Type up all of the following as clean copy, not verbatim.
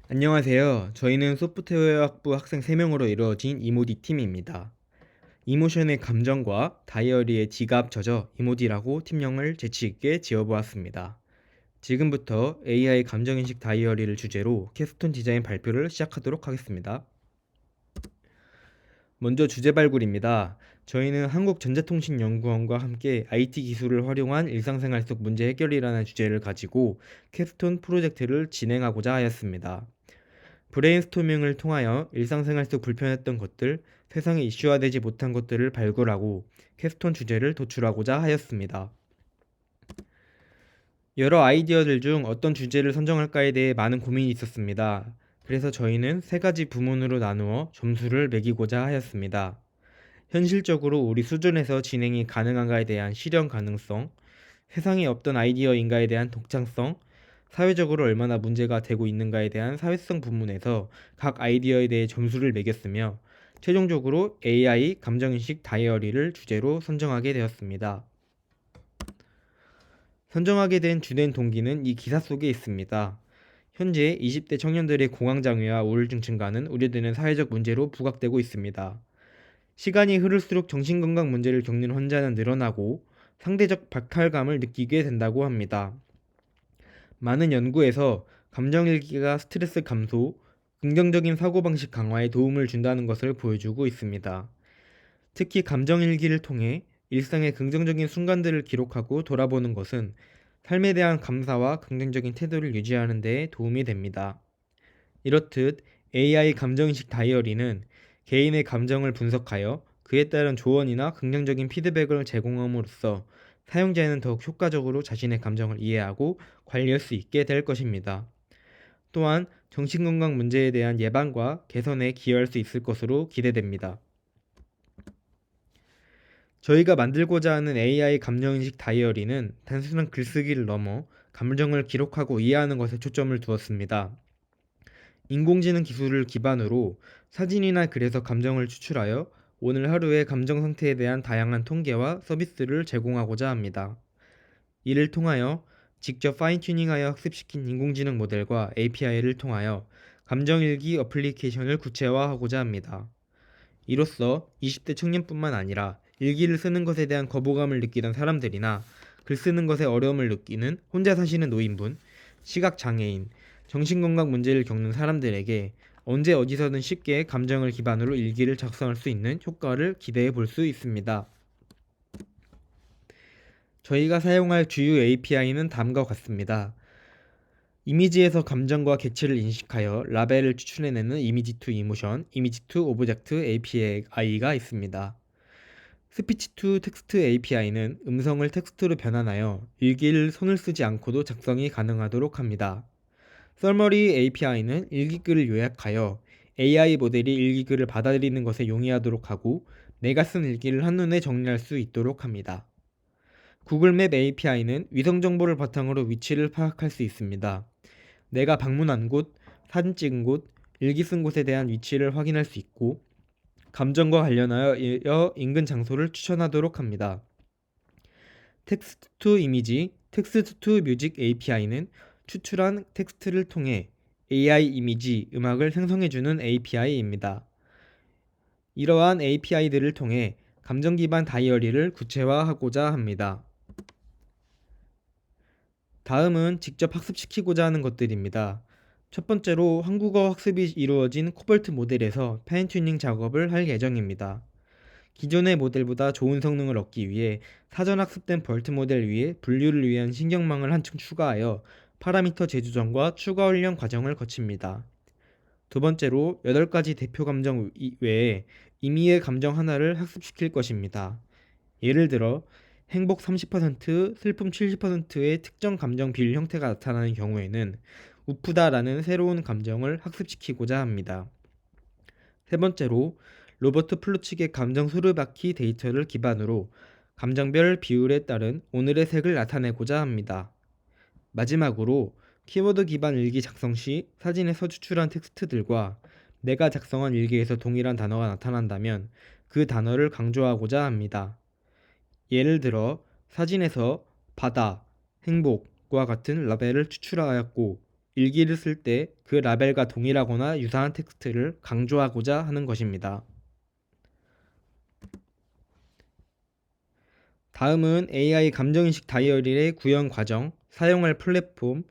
안녕하세요. 저희는 소프트웨어학부 학생 3명으로 이루어진 이모디 팀입니다. 이모션의 감정과 다이어리의 지갑 저저 이모디라고 팀명을 재치있게 지어보았습니다. 지금부터 AI 감정인식 다이어리를 주제로 캐스톤 디자인 발표를 시작하도록 하겠습니다. 먼저 주제 발굴입니다. 저희는 한국전자통신연구원과 함께 IT 기술을 활용한 일상생활 속 문제 해결이라는 주제를 가지고 캐스톤 프로젝트를 진행하고자 하였습니다. 브레인스토밍을 통하여 일상생활 속 불편했던 것들, 세상에 이슈화되지 못한 것들을 발굴하고 캐스톤 주제를 도출하고자 하였습니다. 여러 아이디어들 중 어떤 주제를 선정할까에 대해 많은 고민이 있었습니다. 그래서 저희는 3가지 부문으로 나누어 점수를 매기고자 하였습니다. 현실적으로 우리 수준에서 진행이 가능한가에 대한 실현 가능성, 세상에 없던 아이디어인가에 대한 독창성, 사회적으로 얼마나 문제가 되고 있는가에 대한 사회성 부문에서 각 아이디어에 대해 점수를 매겼으며 최종적으로 AI 감정인식 다이어리를 주제로 선정하게 되었습니다. 선정하게 된 주된 동기는 이 기사 속에 있습니다. 현재 20대 청년들의 공황장애와 우울증 증가는 우려되는 사회적 문제로 부각되고 있습니다. 시간이 흐를수록 정신건강 문제를 겪는 환자는 늘어나고 상대적 박탈감을 느끼게 된다고 합니다. 많은 연구에서 감정일기가 스트레스 감소, 긍정적인 사고방식 강화에 도움을 준다는 것을 보여주고 있습니다. 특히 감정일기를 통해 일상의 긍정적인 순간들을 기록하고 돌아보는 것은 삶에 대한 감사와 긍정적인 태도를 유지하는 데 도움이 됩니다. 이렇듯 AI 감정인식 다이어리는 개인의 감정을 분석하여 그에 따른 조언이나 긍정적인 피드백을 제공함으로써 사용자에는 더욱 효과적으로 자신의 감정을 이해하고 관리할 수 있게 될 것입니다. 또한 정신건강 문제에 대한 예방과 개선에 기여할 수 있을 것으로 기대됩니다. 저희가 만들고자 하는 AI 감정인식 다이어리는 단순한 글쓰기를 넘어 감정을 기록하고 이해하는 것에 초점을 두었습니다. 인공지능 기술을 기반으로 사진이나 글에서 감정을 추출하여 오늘 하루의 감정 상태에 대한 다양한 통계와 서비스를 제공하고자 합니다. 이를 통하여 직접 파인튜닝하여 학습시킨 인공지능 모델과 API를 통하여 감정일기 어플리케이션을 구체화하고자 합니다. 이로써 20대 청년뿐만 아니라 일기를 쓰는 것에 대한 거부감을 느끼던 사람들이나 글 쓰는 것에 어려움을 느끼는 혼자 사시는 노인분, 시각장애인, 정신건강 문제를 겪는 사람들에게 언제 어디서든 쉽게 감정을 기반으로 일기를 작성할 수 있는 효과를 기대해 볼 수 있습니다. 저희가 사용할 주요 API는 다음과 같습니다. 이미지에서 감정과 객체를 인식하여 라벨을 추출해내는 이미지 투 이모션, 이미지 투 오브젝트 API가 있습니다. 스피치 투 텍스트 API는 음성을 텍스트로 변환하여 일기를 손을 쓰지 않고도 작성이 가능하도록 합니다. 서머리 API는 일기글을 요약하여 AI 모델이 일기글을 받아들이는 것에 용이하도록 하고 내가 쓴 일기를 한눈에 정리할 수 있도록 합니다. 구글맵 API는 위성 정보를 바탕으로 위치를 파악할 수 있습니다. 내가 방문한 곳, 사진 찍은 곳, 일기 쓴 곳에 대한 위치를 확인할 수 있고 감정과 관련하여 인근 장소를 추천하도록 합니다. 텍스트 투 이미지, 텍스트 투 뮤직 API는 추출한 텍스트를 통해 AI 이미지, 음악을 생성해주는 API입니다. 이러한 API들을 통해 감정 기반 다이어리를 구체화하고자 합니다. 다음은 직접 학습시키고자 하는 것들입니다. 첫 번째로 한국어 학습이 이루어진 코벌트 모델에서 파인튜닝 작업을 할 예정입니다. 기존의 모델보다 좋은 성능을 얻기 위해 사전 학습된 벌트 모델 위에 분류를 위한 신경망을 한층 추가하여 파라미터 재조정과 추가 훈련 과정을 거칩니다. 두 번째로 8가지 대표 감정 외에 임의의 감정 하나를 학습시킬 것입니다. 예를 들어 행복 30%, 슬픔 70%의 특정 감정 비율 형태가 나타나는 경우에는 우프다라는 새로운 감정을 학습시키고자 합니다. 세 번째로 로버트 플루치의 감정 수르바키 데이터를 기반으로 감정별 비율에 따른 오늘의 색을 나타내고자 합니다. 마지막으로 키워드 기반 일기 작성 시 사진에서 추출한 텍스트들과 내가 작성한 일기에서 동일한 단어가 나타난다면 그 단어를 강조하고자 합니다. 예를 들어 사진에서 바다, 행복과 같은 라벨을 추출하였고 일기를 쓸 때 그 라벨과 동일하거나 유사한 텍스트를 강조하고자 하는 것입니다. 다음은 AI 감정인식 다이어리의 구현 과정, 사용할 플랫폼,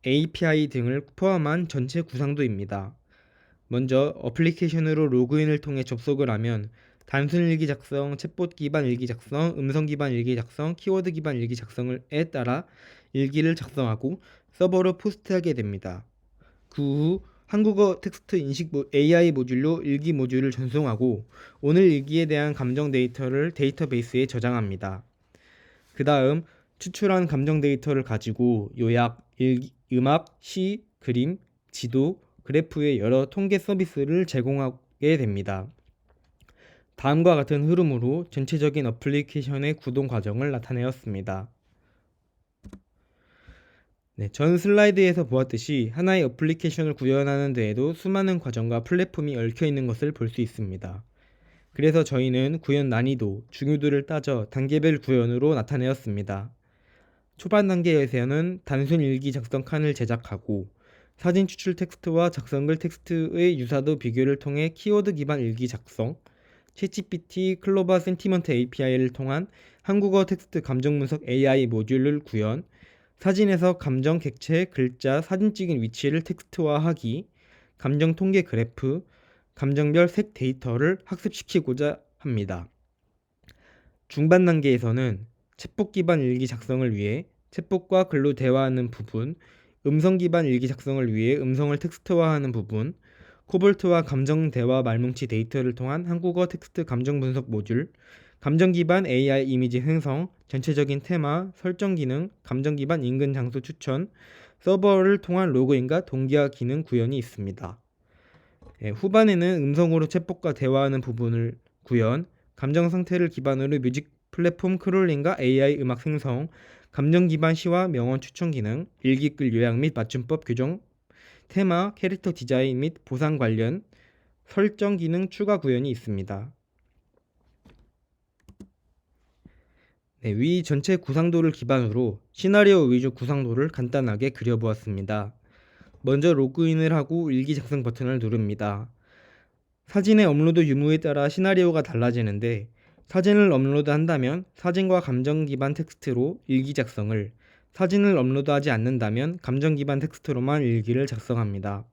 API 등을 포함한 전체 구상도입니다. 먼저 어플리케이션으로 로그인을 통해 접속을 하면 단순 일기 작성, 챗봇 기반 일기 작성, 음성 기반 일기 작성, 키워드 기반 일기 작성에 따라 일기를 작성하고 서버로 포스트하게 됩니다. 그 후 한국어 텍스트 인식 AI 모듈로 일기 모듈을 전송하고 오늘 일기에 대한 감정 데이터를 데이터베이스에 저장합니다. 그 다음 추출한 감정 데이터를 가지고 요약, 일기, 음악, 시, 그림, 지도, 그래프의 여러 통계 서비스를 제공하게 됩니다. 다음과 같은 흐름으로 전체적인 어플리케이션의 구동 과정을 나타내었습니다. 전 슬라이드에서 보았듯이 하나의 어플리케이션을 구현하는 데에도 수많은 과정과 플랫폼이 얽혀 있는 것을 볼 수 있습니다. 그래서 저희는 구현 난이도, 중요도를 따져 단계별 구현으로 나타내었습니다. 초반 단계에서는 단순 일기 작성 칸을 제작하고 사진 추출 텍스트와 작성글 텍스트의 유사도 비교를 통해 키워드 기반 일기 작성, 챗GPT 클로바 센티먼트 API를 통한 한국어 텍스트 감정 분석 AI 모듈을 구현, 사진에서 감정 객체, 글자, 사진 찍은 위치를 텍스트화하기, 감정 통계 그래프, 감정별 색 데이터를 학습시키고자 합니다. 중반 단계에서는 챗봇 기반 일기 작성을 위해 챗봇과 글로 대화하는 부분, 음성 기반 일기 작성을 위해 음성을 텍스트화하는 부분, 코볼트와 감정 대화 말뭉치 데이터를 통한 한국어 텍스트 감정 분석 모듈, 감정 기반 AI 이미지 생성, 전체적인 테마, 설정 기능, 감정 기반 인근 장소 추천, 서버를 통한 로그인과 동기화 기능 구현이 있습니다. 후반에는 음성으로 챗봇과 대화하는 부분을 구현, 감정 상태를 기반으로 뮤직 플랫폼 크롤링과 AI 음악 생성, 감정 기반 시와 명언 추천 기능, 일기글 요약 및 맞춤법 교정, 테마, 캐릭터 디자인 및 보상 관련, 설정 기능 추가 구현이 있습니다. 위 전체 구상도를 기반으로 시나리오 위주 구상도를 간단하게 그려보았습니다. 먼저 로그인을 하고 일기 작성 버튼을 누릅니다. 사진의 업로드 유무에 따라 시나리오가 달라지는데 사진을 업로드한다면 사진과 감정 기반 텍스트로 일기 작성을, 사진을 업로드하지 않는다면 감정 기반 텍스트로만 일기를 작성합니다.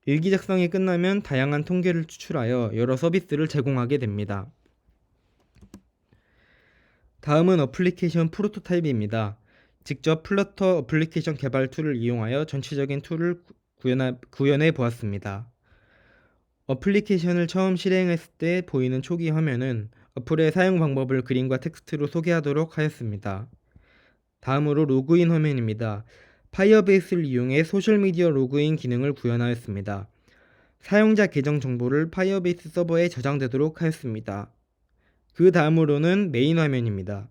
일기 작성이 끝나면 다양한 통계를 추출하여 여러 서비스를 제공하게 됩니다. 다음은 어플리케이션 프로토타입입니다. 직접 플러터 어플리케이션 개발 툴을 이용하여 전체적인 툴을 구현해 보았습니다. 어플리케이션을 처음 실행했을 때 보이는 초기 화면은 어플의 사용 방법을 그림과 텍스트로 소개하도록 하였습니다. 다음으로 로그인 화면입니다. 파이어베이스를 이용해 소셜미디어 로그인 기능을 구현하였습니다. 사용자 계정 정보를 파이어베이스 서버에 저장되도록 하였습니다. 그 다음으로는 메인 화면입니다.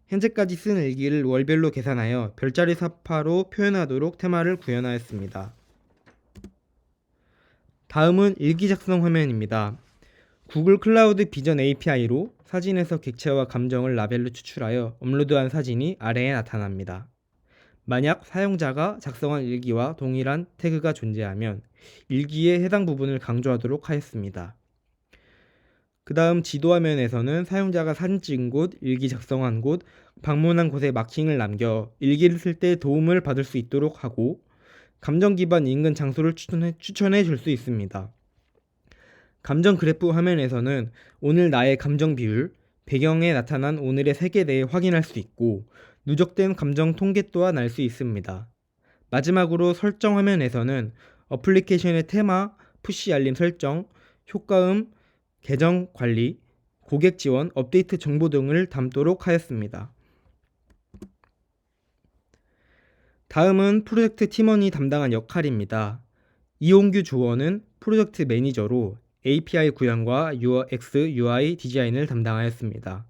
현재까지 쓴 일기를 월별로 계산하여 별자리 삽화로 표현하도록 테마를 구현하였습니다. 다음은 일기 작성 화면입니다. 구글 클라우드 비전 API로 사진에서 객체와 감정을 라벨로 추출하여 업로드한 사진이 아래에 나타납니다. 만약 사용자가 작성한 일기와 동일한 태그가 존재하면 일기의 해당 부분을 강조하도록 하였습니다. 그 다음 지도 화면에서는 사용자가 사진 찍은 곳, 일기 작성한 곳, 방문한 곳에 마킹을 남겨 일기를 쓸 때 도움을 받을 수 있도록 하고 감정 기반 인근 장소를 추천해 줄 수 있습니다. 감정 그래프 화면에서는 오늘 나의 감정 비율, 배경에 나타난 오늘의 색에 대해 확인할 수 있고 누적된 감정 통계 또한 알 수 있습니다. 마지막으로 설정 화면에서는 어플리케이션의 테마, 푸시 알림 설정, 효과음, 계정 관리, 고객 지원, 업데이트 정보 등을 담도록 하였습니다. 다음은 프로젝트 팀원이 담당한 역할입니다. 이홍규 조원은 프로젝트 매니저로 API 구현과 UX, UI 디자인을 담당하였습니다.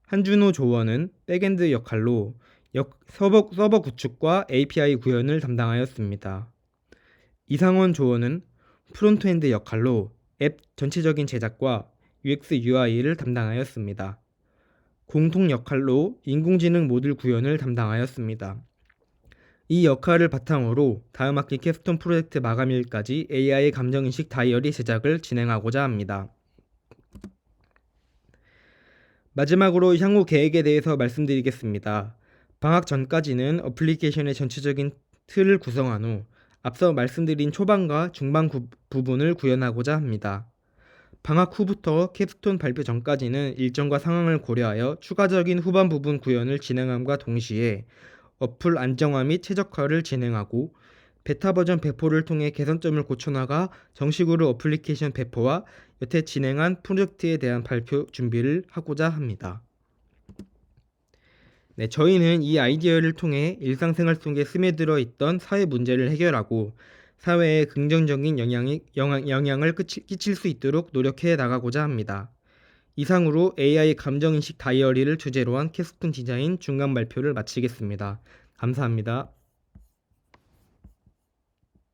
한준호 조원은 백엔드 역할로 서버 구축과 API 구현을 담당하였습니다. 이상원 조원은 프론트엔드 역할로 앱 전체적인 제작과 UX, UI를 담당하였습니다. 공통 역할로 인공지능 모듈 구현을 담당하였습니다. 이 역할을 바탕으로 다음 학기 캡스톤 프로젝트 마감일까지 AI 감정인식 다이어리 제작을 진행하고자 합니다. 마지막으로 향후 계획에 대해서 말씀드리겠습니다. 방학 전까지는 어플리케이션의 전체적인 틀을 구성한 후 앞서 말씀드린 초반과 중반 부분을 구현하고자 합니다. 방학 후부터 캡스톤 발표 전까지는 일정과 상황을 고려하여 추가적인 후반 부분 구현을 진행함과 동시에 어플 안정화 및 최적화를 진행하고 베타 버전 배포를 통해 개선점을 고쳐나가 정식으로 어플리케이션 배포와 여태 진행한 프로젝트에 대한 발표 준비를 하고자 합니다. 네, 저희는 이 아이디어를 통해 일상생활 속에 스며들어 있던 사회 문제를 해결하고 사회에 긍정적인 영향을 끼칠 수 있도록 노력해 나가고자 합니다. 이상으로 AI 감정인식 다이어리를 주제로 한 캡스톤 디자인 중간 발표를 마치겠습니다. 감사합니다.